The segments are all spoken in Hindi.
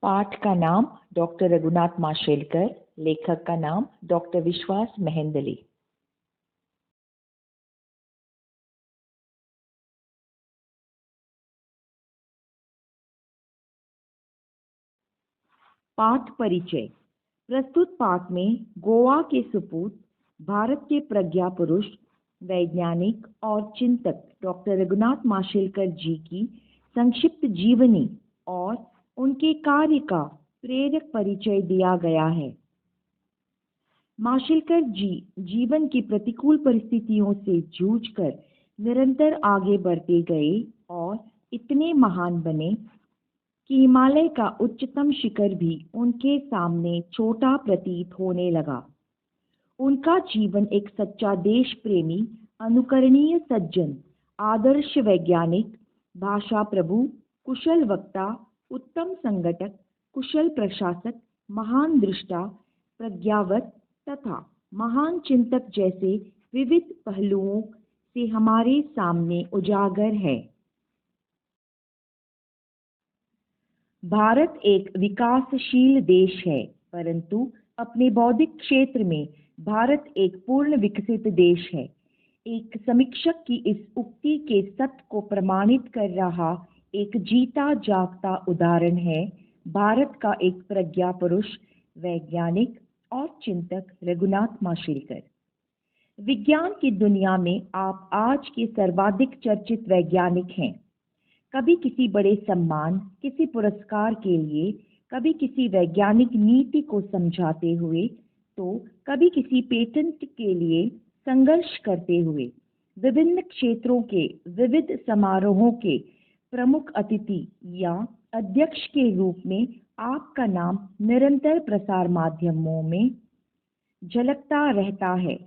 पाठ का नाम डॉक्टर रघुनाथ माशेलकर, लेखक का नाम डॉक्टर विश्वास मेहेंदले। पाठ परिचय। प्रस्तुत पाठ में गोवा के सपूत, भारत के प्रज्ञा पुरुष, वैज्ञानिक और चिंतक डॉक्टर रघुनाथ माशेलकर जी की संक्षिप्त जीवनी और उनके कार्य का प्रेरक परिचय दिया गया है। माशेलकर जी जीवन की प्रतिकूल परिस्थितियों से जूझकर निरंतर आगे बढ़ते गए और इतने महान बने कि हिमालय का उच्चतम शिखर भी उनके सामने छोटा प्रतीत होने लगा। उनका जीवन एक सच्चा देश प्रेमी, अनुकरणीय सज्जन, आदर्श वैज्ञानिक, भाषा प्रभु, कुशल वक्ता, उत्तम संगठक, कुशल प्रशासक, महान दृष्टा, प्रज्ञावत तथा महान चिंतक जैसे विविध पहलुओं से हमारे सामने उजागर है। भारत एक विकासशील देश है, परंतु अपने बौद्धिक क्षेत्र में भारत एक पूर्ण विकसित देश है। एक समीक्षक की इस उक्ति के सत्य को प्रमाणित कर रहा एक जीता जागता उदाहरण है भारत का एक प्रज्ञा पुरुष, वैज्ञानिक और चिंतक रघुनाथ माशेलकर। विज्ञान की दुनिया में आप आज के सर्वाधिक चर्चित वैज्ञानिक हैं। कभी किसी बड़े सम्मान, किसी पुरस्कार के लिए, कभी किसी वैज्ञानिक नीति को समझाते हुए, तो कभी किसी पेटेंट के लिए संघर्ष करते हुए, विभिन्न क्षेत्रों के विविध समारोहों के प्रमुख अतिथि या अध्यक्ष के रूप में आपका नाम निरंतर प्रसार माध्यमों में झलकता रहता है।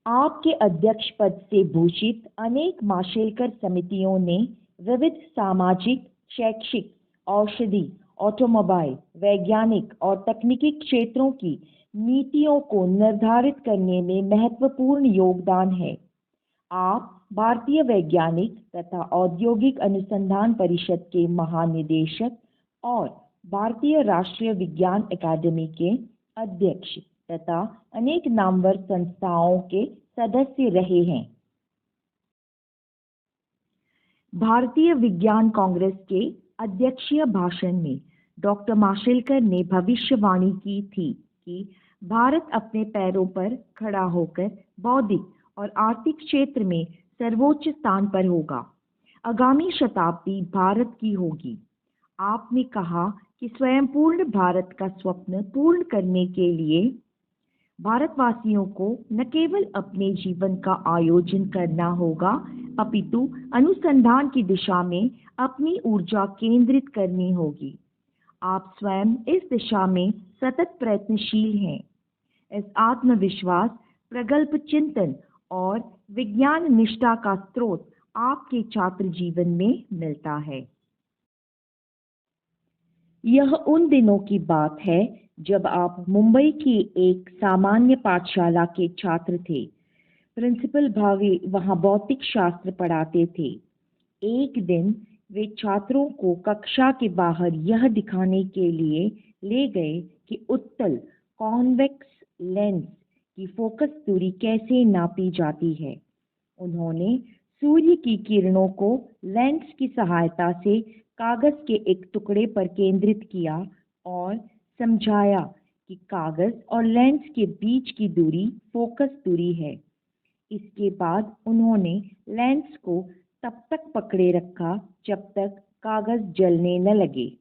आपके अध्यक्ष पद से भूषित अनेक माशेलकर समितियों ने विविध सामाजिक, शैक्षिक, औषधि, ऑटोमोबाइल, वैज्ञानिक और तकनीकी क्षेत्रों की नीतियों को निर्धारित करने में महत्वपूर्ण योगदान है। आप भारतीय वैज्ञानिक तथा औद्योगिक अनुसंधान परिषद के महानिदेशक और भारतीय राष्ट्रीय विज्ञान अकादमी के अध्यक्ष तथा अनेक नामवर संस्थाओं के सदस्य रहे हैं। भारतीय विज्ञान कांग्रेस के अध्यक्षीय भाषण में डॉक्टर माशेलकर ने भविष्यवाणी की थी कि भारत अपने पैरों पर खड़ा होकर बौद्धिक और आर्थिक क्षेत्र में सर्वोच्च स्थान पर होगा। आगामी शताब्दी भारत की होगी। आपने कहा कि स्वयं पूर्ण भारत का स्वप्न पूर्ण करने के लिए भारतवासियों को न केवल अपने जीवन का आयोजन करना होगा, अपितु अनुसंधान की दिशा में अपनी ऊर्जा केंद्रित करनी होगी। आप स्वयं इस दिशा में सतत प्रयत्नशील हैं। इस आत्मविश्वास, प्रगल्भ चिंतन और विज्ञान निष्ठा का स्रोत आपके छात्र जीवन में मिलता है। यह उन दिनों की बात है जब आप मुंबई की एक सामान्य पाठशाला के छात्र थे। प्रिंसिपल भावे वहां भौतिक शास्त्र पढ़ाते थे। एक दिन वे छात्रों को कक्षा के बाहर यह दिखाने के लिए ले गए कि उत्तल कॉन्वेक्स लेंस की फोकस दूरी कैसे नापी जाती है। उन्होंने सूर्य की किरणों को लेंस की सहायता से कागज के एक टुकड़े पर केंद्रित किया और समझाया कि कागज और लेंस के बीच की दूरी फोकस दूरी है। इसके बाद उन्होंने लेंस को तब तक पकड़े रखा जब तक कागज जलने न लगे।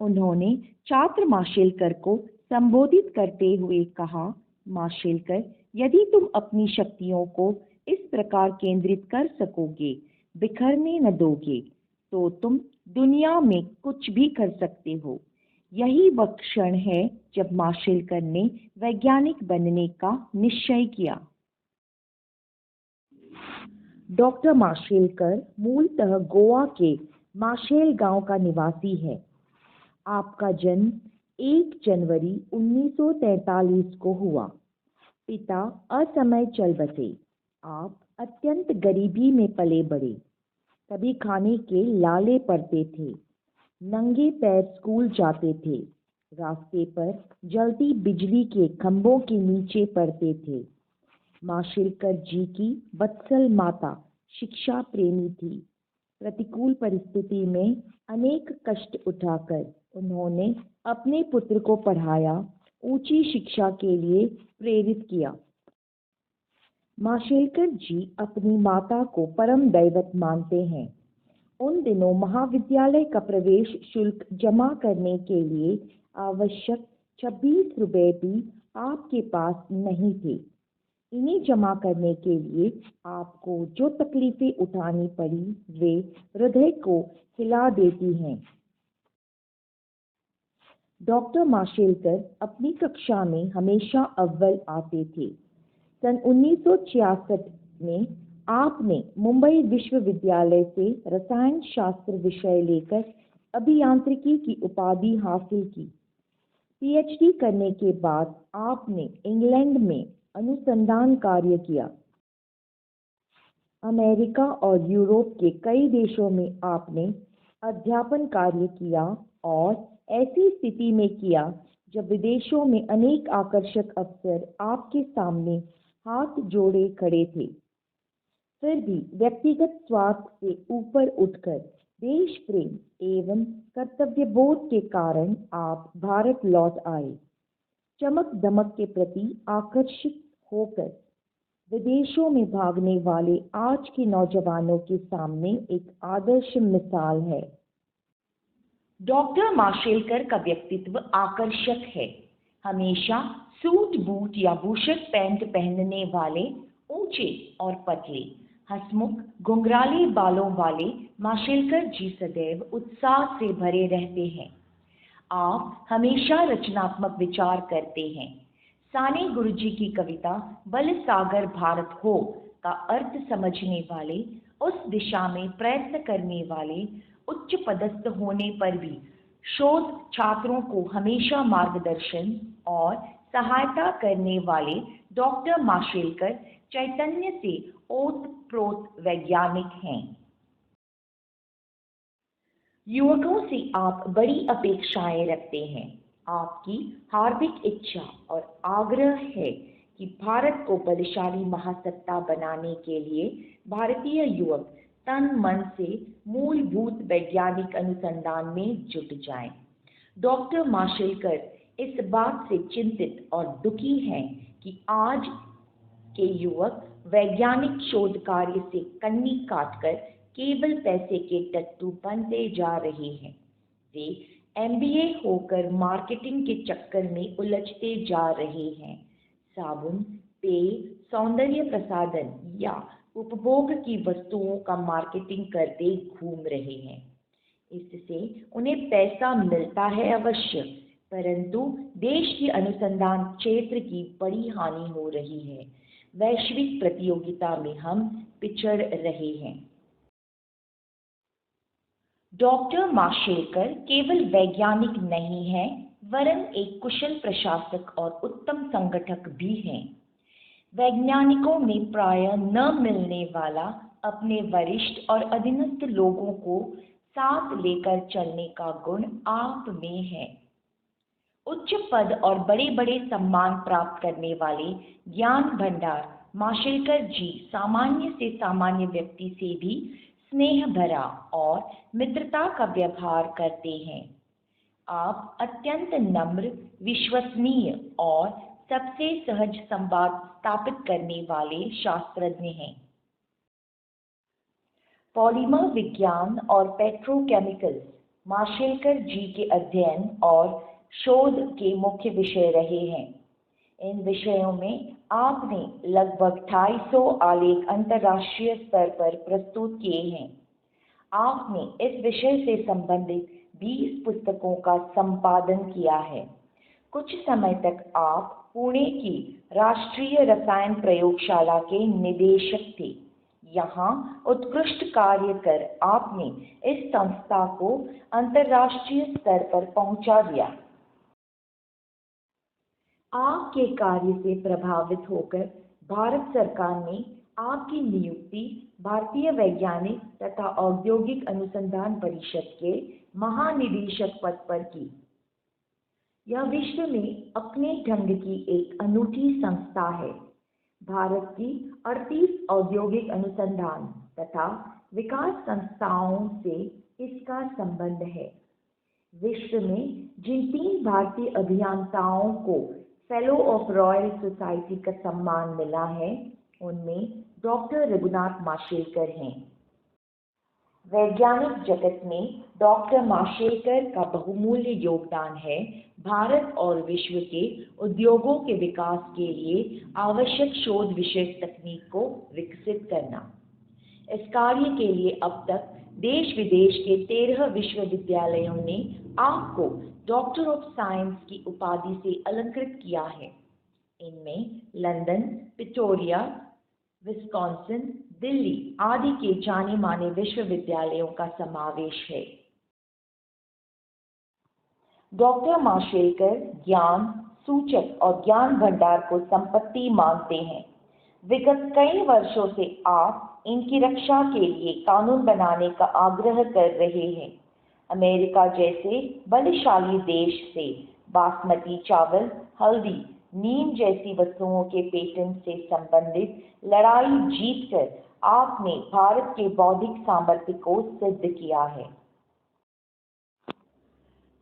उन्होंने छात्र माशेलकर को संबोधित करते हुए कहा, माशेलकर, यदि तुम अपनी शक्तियों को इस प्रकार केंद्रित कर सकोगे, बिखरने न दोगे, तो तुम दुनिया में कुछ भी कर सकते हो। यही वह क्षण है जब माशेलकर ने वैज्ञानिक बनने का निश्चय किया। डॉक्टर माशेलकर मूलतः गोवा के माशेल गांव का निवासी है। आपका जन्म 1 जनवरी 1943 को हुआ। पिता असमय चल बसे। आप अत्यंत गरीबी में पले बढ़े। कभी खाने के लाले पड़ते थे, नंगे पैर स्कूल जाते थे, रास्ते पर जलती बिजली के खंभों के नीचे पड़ते थे। माशेलकर जी की वत्सल माता शिक्षा प्रेमी थी। प्रतिकूल परिस्थिति में अनेक कष्ट उठाकर उन्होंने अपने पुत्र को पढ़ाया, ऊंची शिक्षा के लिए प्रेरित किया। माशेलकर जी अपनी माता को परम दैवत मानते हैं। उन दिनों महाविद्यालय का प्रवेश शुल्क जमा करने के लिए आवश्यक 26 रुपए भी आपके पास नहीं थे। इन्हें जमा करने के लिए आपको जो तकलीफें उठानी पड़ी वे हृदय को हिला देती हैं। डॉक्टर माशेलकर अपनी कक्षा में हमेशा अव्वल आते थे। सन 1966 में आपने मुंबई विश्वविद्यालय से रसायन शास्त्र विषय लेकर अभियांत्रिकी की उपाधि हासिल की। पीएचडी करने के बाद आपने इंग्लैंड में अनुसंधान कार्य किया। अमेरिका और यूरोप के कई देशों में आपने अध्यापन कार्य किया और ऐसी स्थिति में किया जब विदेशों में अनेक आकर्षक अवसर आपके सामने हाथ जोड़े खड़े थे। फिर भी व्यक्तिगत स्वार्थ से ऊपर उठकर देश प्रेम एवं कर्तव्यबोध के कारण आप भारत लौट आए। चमक दमक के प्रति आकर्षित होकर विदेशों में भागने वाले आज के नौजवानों के सामने एक आदर्श मिसाल है। डॉक्टर माशेलकर का व्यक्तित्व आकर्षक है। हमेशा सूट बूट या बुशर्ट पैंट पहनने वाले, ऊंचे और पतले, हंसमुख घुंघराले बालों वाले माशेलकर जी सदैव उत्साह से भरे रहते हैं। आप हमेशा रचनात्मक विचार करते हैं। साने गुरुजी की कविता बल सागर भारत हो का अर्थ समझने वाले, उस दिशा में प्रयत्न करने वाले, उच्च पदस्थ होने पर भी शोध छात्रों को हमेशा मार्गदर्शन और सहायता करने वाले डॉक्टर माशेलकर चैतन्य से ओतप्रोत वैज्ञानिक हैं। युवकों से आप बड़ी अपेक्षाएं रखते हैं। आपकी हार्दिक इच्छा और आग्रह है कि भारत को बलशाली महासत्ता बनाने के लिए भारतीय युवक तन मन से मूलभूत वैज्ञानिक अनुसंधान में जुट जाएं। डॉक्टर माशेलकर इस बात से चिंतित और दुखी हैं कि आज के युवक वैज्ञानिक शोध कार्य से कन्नी काटकर केवल पैसे के टट्टू बनते जा रहे हैं। वे एमबीए होकर मार्केटिंग के चक्कर में उलझते जा रहे हैं। साबुन, पेय, सौंदर्य प्रसाधन या उपभोग की वस्तुओं का मार्केटिंग करते घूम रहे हैं। इससे उन्हें पैसा मिलता है अवश्य, परंतु देश की अनुसंधान क्षेत्र की बड़ी हानि हो रही है। वैश्विक प्रतियोगिता में हम पिछड़ रहे हैं। डॉक्टर माशेलकर केवल वैज्ञानिक नहीं हैं, वरन एक कुशल प्रशासक और उत्तम संगठक भी हैं। वैज्ञानिकों में प्रायः न मिलने वाला अपने वरिष्ठ और अधीनस्थ लोगों को साथ लेकर चलने का गुण आप में है। उच्च पद और बड़े बड़े सम्मान प्राप्त करने वाले ज्ञान भंडार माशेलकर जी सामान्य से सामान्य व्यक्ति से भी स्नेह भरा और मित्रता का व्यवहार करते हैं। आप अत्यंत नम्र, विश्वसनीय और सबसे सहज संवाद स्थापित करने वाले शास्त्रज्ञ हैं। पॉलीमर विज्ञान और पेट्रोकेमिकल्स माशेलकर जी के अध्ययन और शोध के मुख्य विषय रहे हैं। इन विषयों में आपने लगभग 250 आलेख अंतर्राष्ट्रीय स्तर पर प्रस्तुत किए हैं। आपने इस विषय से संबंधित 20 पुस्तकों का संपादन किया है। कुछ समय तक आप पुणे की राष्ट्रीय रसायन प्रयोगशाला के निदेशक थे। यहाँ उत्कृष्ट कार्य कर आपने इस संस्था को अंतर्राष्ट्रीय स्तर पर पहुंचा दिया। आपके कार्य से प्रभावित होकर भारत सरकार ने आपकी नियुक्ति भारतीय वैज्ञानिक तथा औद्योगिक अनुसंधान परिषद के महानिदेशक पद पर की। यह विश्व में अपने ढंग की एक अनूठी संस्था है। भारत की 38 औद्योगिक अनुसंधान तथा विकास संस्थाओं से इसका संबंध है। विश्व में जिन 3 भारतीय अभियंताओं को फेलो ऑफ रॉयल सोसाइटी का सम्मान मिला है, उनमें डॉक्टर रघुनाथ माशेलकर हैं। वैज्ञानिक जगत में डॉक्टर माशेलकर का बहुमूल्य योगदान है भारत और विश्व के उद्योगों के विकास के लिए आवश्यक शोध विषय तकनीक को विकसित करना। इस कार्य के लिए अब तक देश विदेश के 13 विश्वविद्यालयों ने आपको डॉक्टर ऑफ साइंस की उपाधि से अलंकृत किया है। इनमें लंदन, प्रिटोरिया, विस्कॉन्सिन, दिल्ली आदि के जाने माने विश्वविद्यालयों का समावेश है। डॉक्टर माशेलकर ज्ञान सूचक और ज्ञान भंडार को संपत्ति मानते हैं। विगत कई वर्षों से आप इनकी रक्षा के लिए कानून बनाने का आग्रह कर रहे हैं। अमेरिका जैसे बलशाली देश से बासमती चावल, हल्दी, नीम जैसी वस्तुओं के पेटेंट से संबंधित लड़ाई जीतकर आपने भारत के बौद्धिक सामर्थ्य को सिद्ध किया है।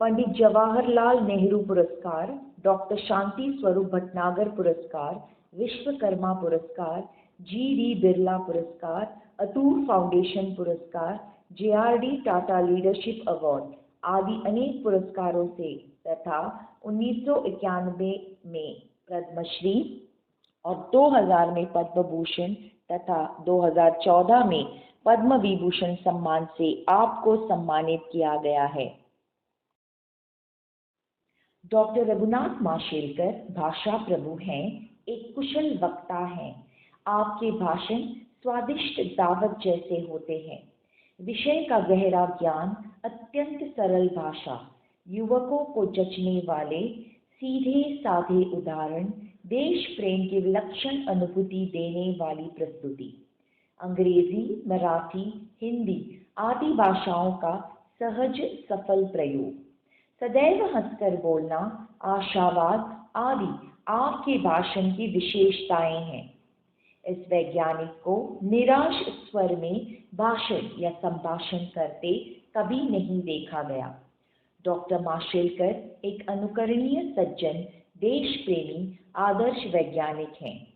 पंडित जवाहरलाल नेहरू पुरस्कार, डॉक्टर शांति स्वरूप भटनागर पुरस्कार, विश्वकर्मा पुरस्कार, जी.डी. बिरला पुरस्कार, अतुल फाउंडेशन पुरस्कार, जे.आर.डी. टाटा लीडरशिप अवार्ड आदि अनेक पुरस्कारों से तथा 1991 में पद्मश्री और 2000 में पद्म भूषण तथा 2014 में पद्म विभूषण सम्मान से आपको सम्मानित किया गया है। डॉक्टर रघुनाथ माशेलकर भाषा प्रभु हैं, एक कुशल वक्ता हैं। आपके भाषण स्वादिष्ट दावत जैसे होते हैं। विषय का गहरा ज्ञान, अत्यंत सरल भाषा, युवकों को जचने वाले सीधे साधे उदाहरण, देश प्रेम की विलक्षण अनुभूति देने वाली प्रस्तुति, अंग्रेजी, मराठी, हिंदी आदि भाषाओं का सहज सफल प्रयोग, सदैव हंसकर बोलना, आशावाद आदि आपके भाषण की विशेषताएं हैं। इस वैज्ञानिक को निराश स्वर में भाषण या संभाषण करते कभी नहीं देखा गया। डॉक्टर माशेलकर एक अनुकरणीय सज्जन, देश प्रेमी, आदर्श वैज्ञानिक हैं।